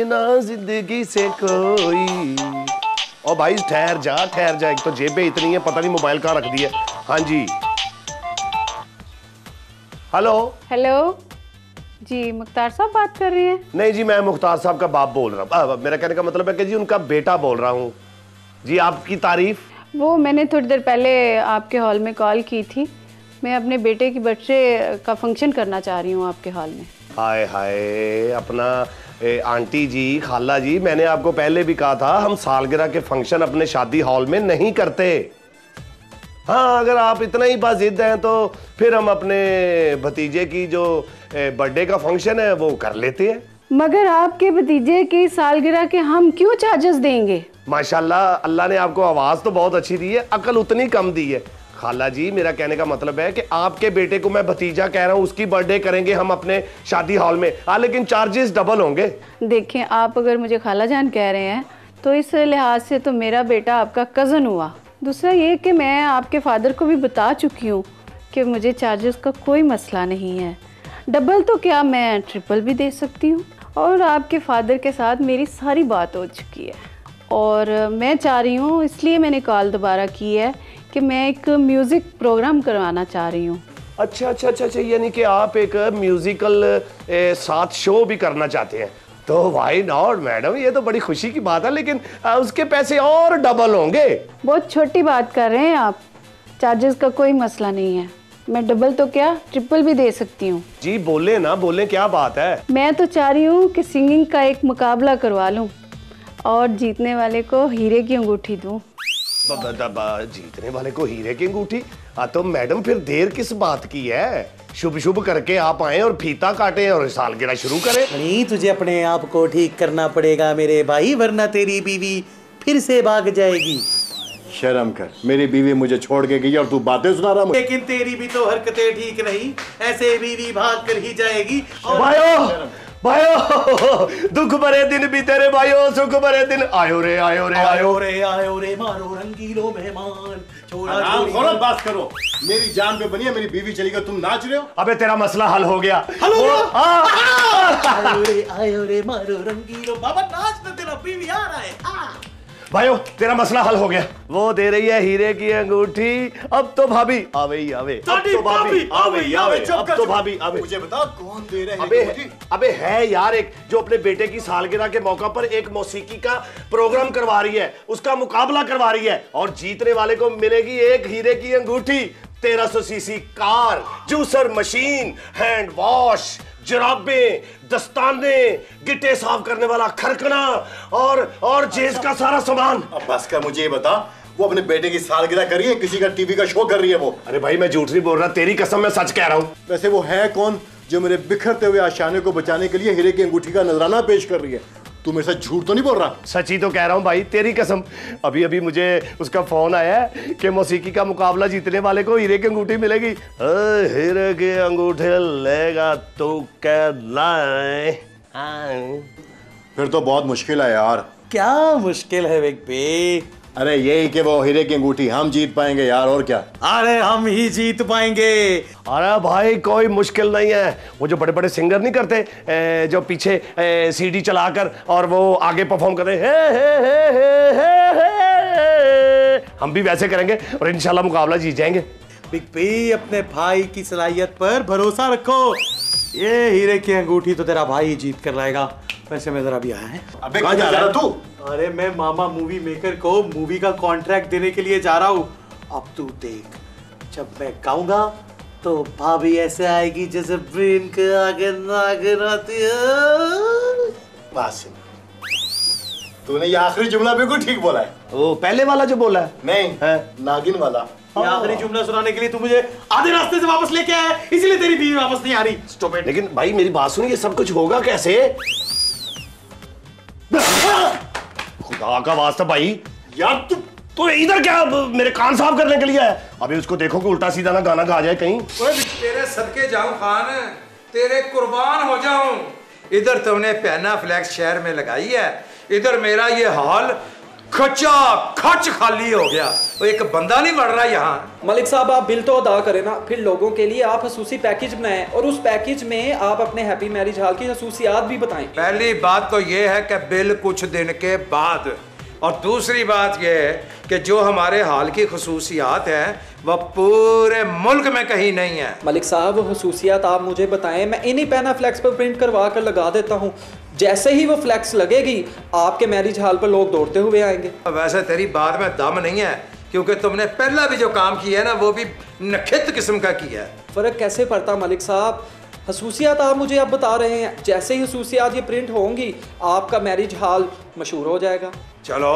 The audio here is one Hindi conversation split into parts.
ना जिंदगी से कोई। ओ भाई ठहर जा, एक तो जेबें इतनी है, पता नहीं मोबाइल कहाँ रख दिया। हाँ जी, हेलो। हेलो जी, मुख्तार साहब बात कर रहे हैं? नहीं जी, मैं मुख्तार साहब का बाप बोल रहा हूँ। मेरा कहने का मतलब है कि जी उनका बेटा बोल रहा हूँ जी। आपकी तारीफ। वो मैंने थोड़ी देर पहले आपके हॉल में कॉल की थी। मैं अपने बेटे की बर्थडे का फंक्शन करना चाह रही हूँ आपके हॉल में। हाय हाय, अपना आंटी जी, खाला जी, मैंने आपको पहले भी कहा था हम सालगिरह के फंक्शन अपने शादी हॉल में नहीं करते। हाँ, अगर आप इतना ही बाजिद हैं तो फिर हम अपने भतीजे की जो बर्थडे का फंक्शन है वो कर लेते हैं। मगर आपके भतीजे की सालगिरह के हम क्यों चार्जेस देंगे? माशाल्लाह, अल्लाह ने आपको आवाज तो बहुत अच्छी दी है, अकल उतनी कम दी है। खाला जी, मेरा कहने का मतलब है कि आपके बेटे को मैं भतीजा कह रहा हूँ, उसकी बर्थडे करेंगे हम अपने शादी हॉल में। हाँ, लेकिन चार्जेस डबल होंगे। देखें, आप अगर मुझे खाला जान कह रहे हैं तो इस लिहाज से तो मेरा बेटा आपका कज़न हुआ। दूसरा ये कि मैं आपके फादर को भी बता चुकी हूँ कि मुझे चार्जेस का कोई मसला नहीं है। डबल तो क्या, मैं ट्रिपल भी दे सकती हूँ। और आपके फादर के साथ मेरी सारी बात हो चुकी है और मैं चाह रही हूँ, इसलिए मैंने कॉल दोबारा की है कि मैं एक म्यूज़िक प्रोग्राम करवाना चाह रही हूँ। अच्छा, यानी कि आप एक म्यूजिकल साथ शो भी करना चाहते हैं? तो व्हाई नॉट मैडम, ये तो बड़ी खुशी की बात है, लेकिन उसके पैसे और डबल होंगे। बहुत छोटी बात कर रहे हैं आप। चार्जेस का कोई मसला नहीं है, मैं डबल तो क्या ट्रिपल भी दे सकती हूँ। जी बोले ना, बोले, क्या बात है? मैं तो चाह रही हूँ कि सिंगिंग का एक मुकाबला करवा लूँ और जीतने वाले को हीरे की अंगूठी दूँ। जीतने वाले को हीरे की अंगूठी? तो मैडम फिर देर किस बात की है? शुभ शुभ करके आप आए और फीता काटे और सालगिरह शुरू करें। नहीं, तुझे अपने आप को ठीक करना पड़ेगा मेरे भाई, वरना तेरी बीवी फिर से भाग जाएगी। शर्म कर, मेरी बीवी मुझे छोड़ के गई और तू बातें सुना रहा मुझे। लेकिन तेरी भी तो हरकतें ठीक नहीं, ऐसे बीवी भाग कर ही जाएगी। भाइयों, दुख भरे दिन भी तेरे भाइयों, सुख भरे दिन आयो रे आयो रे आयो रे, मारो रंगीलो मेहमान, छोड़ा बात करो। मेरी जान पे बनी है, मेरी बीवी चली गई, तुम नाच रहे हो। अबे तेरा मसला हल हो गया। आयो रे मारो रंगीलो, बाबा नाच तो, तेरा बीवी आ रहा है। भाइयों, तेरा मसला हल हो गया। वो दे रही है हीरे की अंगूठी। अब तो भाभी आवे ही आवे, अब तो भाभी आवे ही आवे, अब तो भाभी आवे। मुझे बता कौन दे रहा है? अबे है यार, एक जो अपने बेटे की सालगिरह के मौका पर एक मौसीकी का प्रोग्राम करवा रही है, उसका मुकाबला करवा रही है और जीतने वाले को मिलेगी एक हीरे की अंगूठी, 1300 CC car, juicer machine, hand wash, जराबें, दस्ताने, गिट्टे साफ करने वाला खरकना और जेज का सारा सामान। अब बस कर, मुझे ये बता, वो अपने बेटे की सालगिरह कर रही है, किसी का टीवी का शो कर रही है वो? अरे भाई, मैं झूठ नहीं बोल रहा, तेरी कसम मैं सच कह रहा हूँ। वैसे वो है कौन जो मेरे बिखरते हुए आशाने को बचाने के लिए हीरे की अंगूठी का नजराना पेश कर रही है? तू मेरे साथ झूठ तो नहीं बोल रहा? सच ही तो कह रहा हूँ भाई, तेरी कसम। अभी अभी मुझे उसका फोन आया है कि मौसीकी का मुकाबला जीतने वाले को हीरे की अंगूठी मिलेगी। हीरे की अंगूठी लेगा तो कहना है। फिर तो बहुत मुश्किल है यार। क्या मुश्किल है बिग बी? अरे यही कि वो हीरे की अंगूठी हम जीत पाएंगे यार, और क्या। अरे हम ही जीत पाएंगे। अरे भाई कोई मुश्किल नहीं है। वो जो बड़े बड़े सिंगर नहीं करते जो पीछे सीडी चलाकर और वो आगे परफॉर्म करते हम भी वैसे करेंगे और इंशाल्लाह मुकाबला जीत जाएंगे। बिग बी, अपने भाई की सलाहियत पर भरोसा रखो। ये हीरे की अंगूठी तो तेरा भाई जीत कर लाएगा। वैसे मैं जरा भी आया है। अबे कहाँ जा रहा तू? अरे मैं मामा मूवी मेकर को मूवी का कॉन्ट्रैक्ट देने के लिए जा रहा हूँ। अब तू देख, जब मैं गाऊंगा तो भाभी ऐसे आएगी जैसे ब्रेन के आगे नागिन आती है। बस तूने ये आखिरी जुमला बिल्कुल ठीक बोला है। वो पहले वाला जो बोला है? नहीं है, नागिन वाला। ये आखिरी जुमला सुनाने के लिए तू मुझे आधे रास्ते से वापस लेके आया, इसलिए तेरी बीवी वापस नहीं आ रही। स्टॉप। लेकिन भाई मेरी बात सुनिए, सब कुछ होगा कैसे? खुदा का वास्ता भाई, यार तू इधर क्या मेरे कान साफ करने के लिए है? अभी उसको देखो कि उल्टा सीधा ना गाना गा जाए कहीं। तेरे सदके जाऊं खान, तेरे कुर्बान हो जाऊं। इधर तुमने पैना फ्लैक्स शहर में लगाई है, इधर मेरा ये हाल खचा खच खाली हो गया। वो एक बंदा नहीं बढ़ रहा यहाँ। मलिक साहब आप बिल तो अदा करें ना, फिर लोगों के लिए आप खसूसी पैकेज बनाएं और उस पैकेज में आप अपने हैप्पी मैरिज हॉल की खसूसियात भी बताएं। पहली बात तो ये है कि बिल कुछ दिन के बाद, और दूसरी बात ये है कि जो हमारे हाल की खसूसियात हैं वह पूरे मुल्क में कहीं नहीं है। मलिक साहब वो खसूसियात आप मुझे बताएं, मैं इन्हीं पैना फ्लैक्स पर प्रिंट करवा कर लगा देता हूँ। जैसे ही वो फ्लैक्स लगेगी आपके मैरिज हॉल पर लोग दौड़ते हुए आएंगे। वैसे तेरी बात में दम नहीं है, क्योंकि तुमने पहला भी जो काम किया है ना वो भी नखित किस्म का किया है। फ़र्क कैसे पड़ता मलिक साहब, खसूसियात आप मुझे अब बता रहे हैं, जैसे ही खसूसियात ये प्रिंट होंगी आपका मैरिज हॉल मशहूर हो जाएगा। चलो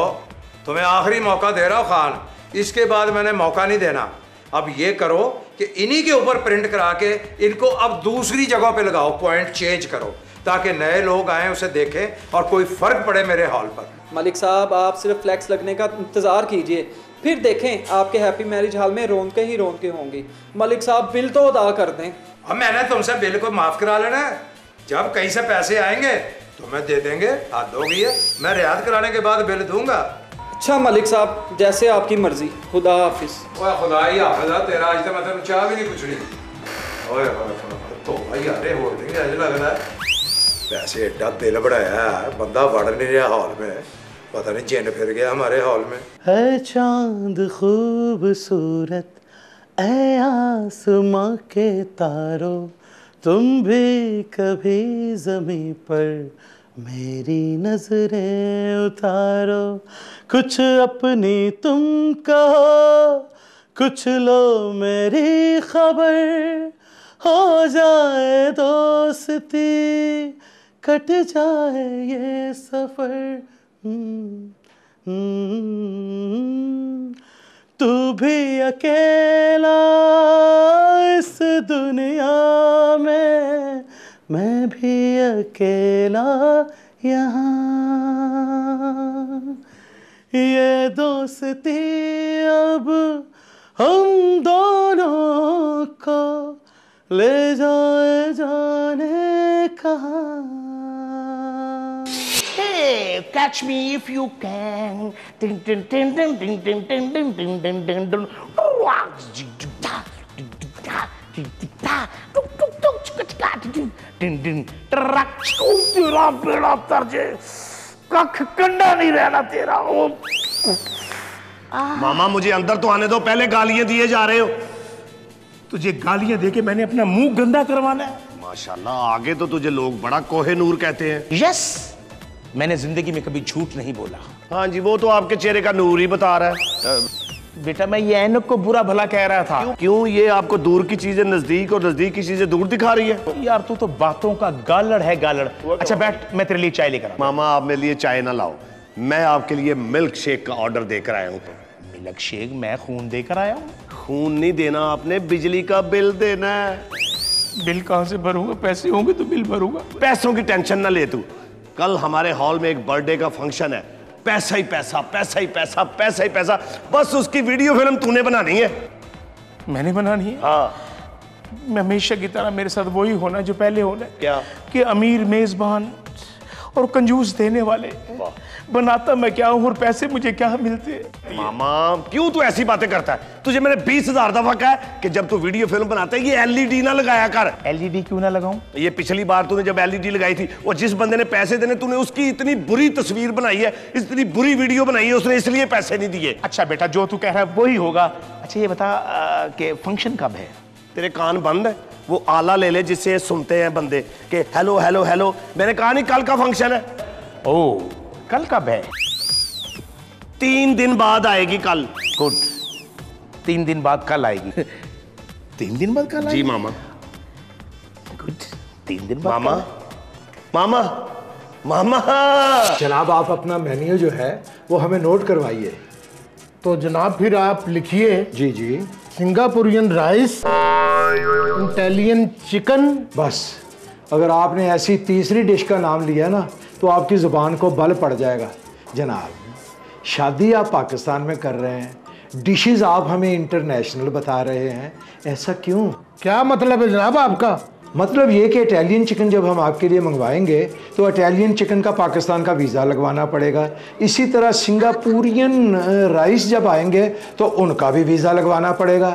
तुम्हें आखिरी मौका दे रहा हूँ खान, इसके बाद मैंने मौका नहीं देना। अब ये करो कि इन्हीं के ऊपर प्रिंट करा के इनको अब दूसरी जगह पे लगाओ, पॉइंट चेंज करो ताकि नए लोग आए उसे देखें और कोई फर्क पड़े मेरे हॉल पर। मलिक साहब आप सिर्फ फ्लैक्स लगने का इंतज़ार कीजिए, फिर देखें आपके हैप्पी मैरिज हॉल में रौनकें ही रौनकें होंगी। मलिक साहब बिल तो अदा कर दें। अब मैंने तुमसे बिल को माफ़ करा लेना है, जब कहीं से पैसे आएंगे तुम्हें दे देंगे, हाथ धोगी है, मैं रियाद कराने के बाद बिल दूंगा। अच्छा मलिक साहब जैसे आपकी मर्जी, खुदा हाफिज। ओए खुदा ही हाफिज़ तेरा, आज तो मैं तेरे चाह भी नहीं पूछनी। ओए तो भाई अरे हो देंगे, आज लग रहा है पैसे एडा बिल बढ़ाया है, बंदा बढ़ नहीं रहा हॉल में, पता नहीं जिन फिर गया हमारे हॉल में। है चांद खूबसूरत ऐ आसमां के तारों, तुम भी कभी ज़मीं पर मेरी नजरें उतारो। कुछ अपनी तुम कहो, कुछ लो मेरी खबर, हो जाए दोस्ती कट जाए ये सफर। तू भी अकेला इस दुनिया में, मैं भी अकेला यहाँ, ये दोस्ती अब हम दोनों को ले जाए जाने कहाँ। Hey, catch me if you can. Ding ding ding ding ding ding ding ding ding ding ding ding. तेरा बेड़ा तरजे, कख कंडा नहीं रहना तेरा। मामा मुझे अंदर तो आने दो, पहले गालियां दिए जा रहे हो। तुझे गालियां देके मैंने अपना मुंह गंदा करवाना है? माशाल्लाह, आगे तो तुझे लोग बड़ा कोहे-नूर कहते हैं। यस, मैंने जिंदगी में कभी झूठ नहीं बोला। हाँ जी, वो तो आपके चेहरे का नूर ही बता रहा है। बेटा मैं ये ऐनक को बुरा भला कह रहा था। क्यों ये आपको दूर की चीजें नजदीक और नजदीक की चीजें दूर दिखा रही है? यार तू तो बातों का गालड़ है, गालड़। अच्छा बैठ, मैं तेरे लिए चाय लेकर आता हूं। मामा आप मेरे लिए चाय ना लाओ, मैं आपके लिए मिल्क शेक का ऑर्डर देकर आया हूँ। Milk shake? मैं खून देकर आया हूँ। खून नहीं देना आपने, बिजली का बिल देना है। बिल कहाँ से भरूंगा? पैसे होंगे तो बिल भरूंगा। पैसों की टेंशन ना ले तू, कल हमारे हॉल में एक बर्थडे का फंक्शन है, पैसा ही पैसा, पैसा ही पैसा, पैसा ही पैसा, बस उसकी वीडियो फिल्म तूने बनानी है। मैंने बनानी है? हाँ। मैं हमेशा की तरह मेरे साथ वही होना जो पहले होना है। क्या? कि अमीर मेजबान और कंजूस देने वाले। बनाता मैं क्या हूं और पैसे मुझे क्या मिलते? मामा क्यों तू ऐसी बातें करता है? तुझे मैंने 20,000 दफा कहा है कि जब तू वीडियो फिल्म बनाता है ये एलईडी ना लगाया कर। एलईडी क्यों ना लगाऊं? ये पिछली बार तूने जब एलईडी लगाई थी, वो जिस बंदे ने पैसे देने, तूने उसकी इतनी बुरी तस्वीर बनाई है, इतनी बुरी वीडियो बनाई है, उसने इसलिए पैसे नहीं दिए। अच्छा बेटा जो तू कह रहा है वही होगा। अच्छा ये बता कि फंक्शन कब है? तेरे कान बंद है? वो आला ले ले जिससे सुनते हैं बंदे कि हेलो हेलो हेलो। मैंने कहा नहीं कल का फंक्शन है। ओ कल कब है? 3 दिन बाद आएगी कल। गुड, 3 दिन बाद कल आएगी। 3 दिन बाद कल आएगी? जी मामा। गुड, 3 दिन बाद। मामा मामा मामा जनाब आप अपना मेन्यू जो है वो हमें नोट करवाइए। तो जनाब फिर आप लिखिए। जी जी। Singaporean rice, Italian chicken. बस अगर आपने ऐसी तीसरी डिश का नाम लिया ना तो आपकी ज़ुबान को बल पड़ जाएगा। जनाब शादी आप पाकिस्तान में कर रहे हैं, डिशेस आप हमें इंटरनेशनल बता रहे हैं, ऐसा क्यों? क्या मतलब है जनाब आपका? मतलब ये कि इटालियन चिकन जब हम आपके लिए मंगवाएंगे तो इटालियन चिकन का पाकिस्तान का वीज़ा लगवाना पड़ेगा। इसी तरह सिंगापुरियन राइस जब आएंगे तो उनका भी वीज़ा लगवाना पड़ेगा।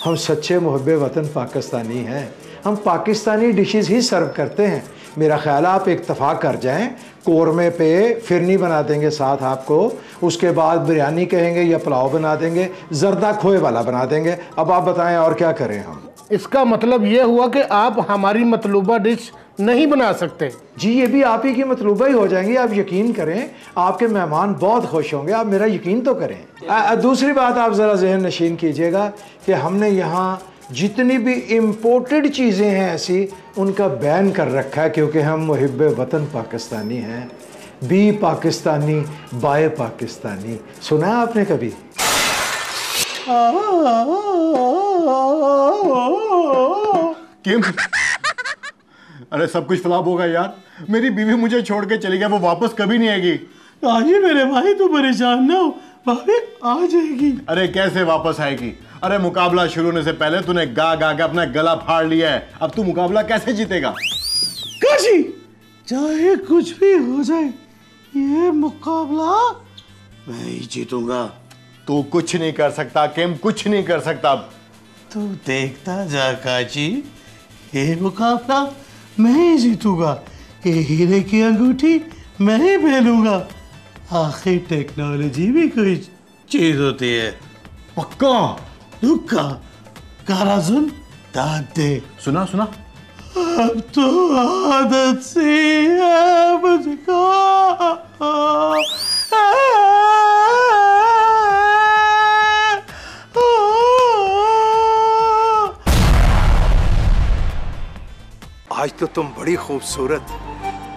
हम सच्चे मुहब्बे वतन पाकिस्तानी हैं, हम पाकिस्तानी डिशेस ही सर्व करते हैं। मेरा ख्याल है आप इत्तफाक कर जाएं, कोरमे पे फिरनी बना देंगे साथ आपको, उसके बाद बिरयानी कहेंगे या पुलाव बना देंगे, जर्दा खोए वाला बना देंगे। अब आप बताएं और क्या करें हम। इसका मतलब ये हुआ कि आप हमारी मतलूबा डिश नहीं बना सकते। जी ये भी आप ही की मतलूबा ही हो जाएंगी, आप यकीन करें, आपके मेहमान बहुत खुश होंगे, आप मेरा यकीन तो करें। दूसरी बात आप ज़रा जहन नशीन कीजिएगा कि हमने यहाँ जितनी भी इम्पोर्टेड चीज़ें हैं ऐसी, उनका बैन कर रखा है, क्योंकि हम मुहिब्बे वतन पाकिस्तानी हैं। बी पाकिस्तानी बाय पाकिस्तानी, सुना है आपने कभी? किम, अरे सब कुछ फ्लॉप होगा यार। मेरी बीवी मुझे छोड़ के चली गई, वो वापस कभी नहीं आएगी। आइए मेरे भाई, तू परेशान ना हो, भाभी आ जाएगी। अरे कैसे वापस आएगी? अरे मुकाबला शुरू होने से पहले तूने गा गा के अपना गला फाड़ लिया है, अब तू मुकाबला कैसे जीतेगा? काशी, चाहे कुछ भी हो जाए, ये मुकाबला मैं ही जीतूंगा। तू कुछ नहीं कर सकता किम, कुछ नहीं कर सकता। तू देखता जा काजी, ये मुकाबला मैं ही जीतूंगा, ये हीरे की अंगूठी मैं ही पहनूंगा। आखिर टेक्नोलॉजी भी कोई चीज होती है। पक्का? दुक्का कारा सुन, दाद दे। सुना सुना। अब तो आदत से है मुझको, आज तो तुम बड़ी खूबसूरत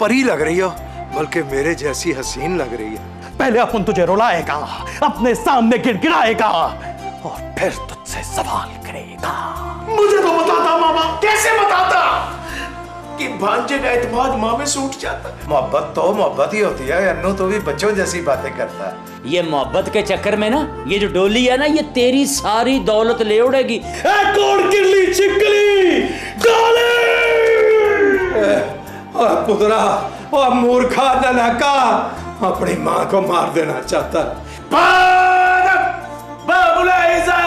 परी लग रही हो, बल्कि मेरे जैसी हसीन लग रही है। पहले अपन तुझे रुलाएगा, अपने सामने गिड़गिड़ाएगा और फिर तुझसे सवाल करेगा। मुझे तो बताता मामा, कैसे बताता कि भांजे का एतमाद माँ में सूट जाता है। मोहब्बत तो मोहब्बत ही होती है, अन्नू तो भी बच्चों जैसी बातें करता है। ये मोहब्बत के चक्कर में ना, ये जो डोली है ना, ये तेरी सारी दौलत ले उड़ेगी। कौन किरली चिकली डाले पुतरा और मूर्खा ननका अपनी माँ को मार देना चाहता है।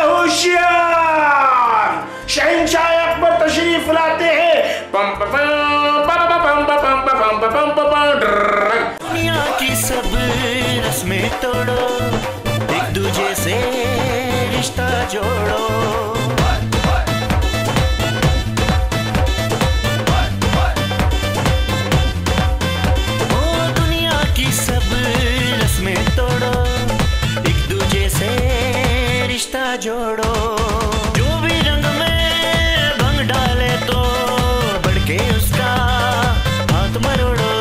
होशियार शहंशाह अकबर तशरीफ लाते हैं। दुनिया की सब रस्में तोड़ो, एक दूजे से रिश्ता जोड़ो। जोड़ो जो भी रंग में भंग डाले तो बढ़ के उसका हाथ मरोड़ो।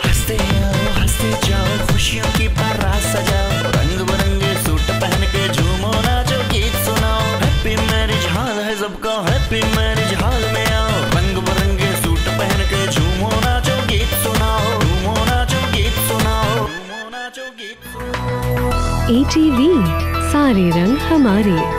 हंसते आओ हंसते जाओ, खुशियों की बारात सजाओ, रंग बिरंगे सूट पहन के झूमो नाचो गीत सुनाओ। हैप्पी मैरिज हाल है सबका, हैप्पी मैरिज हाल में आओ, रंग बिरंगे सूट पहन के झूमो नाचो गीत सुनाओ। ATV सारे रंग हमारे।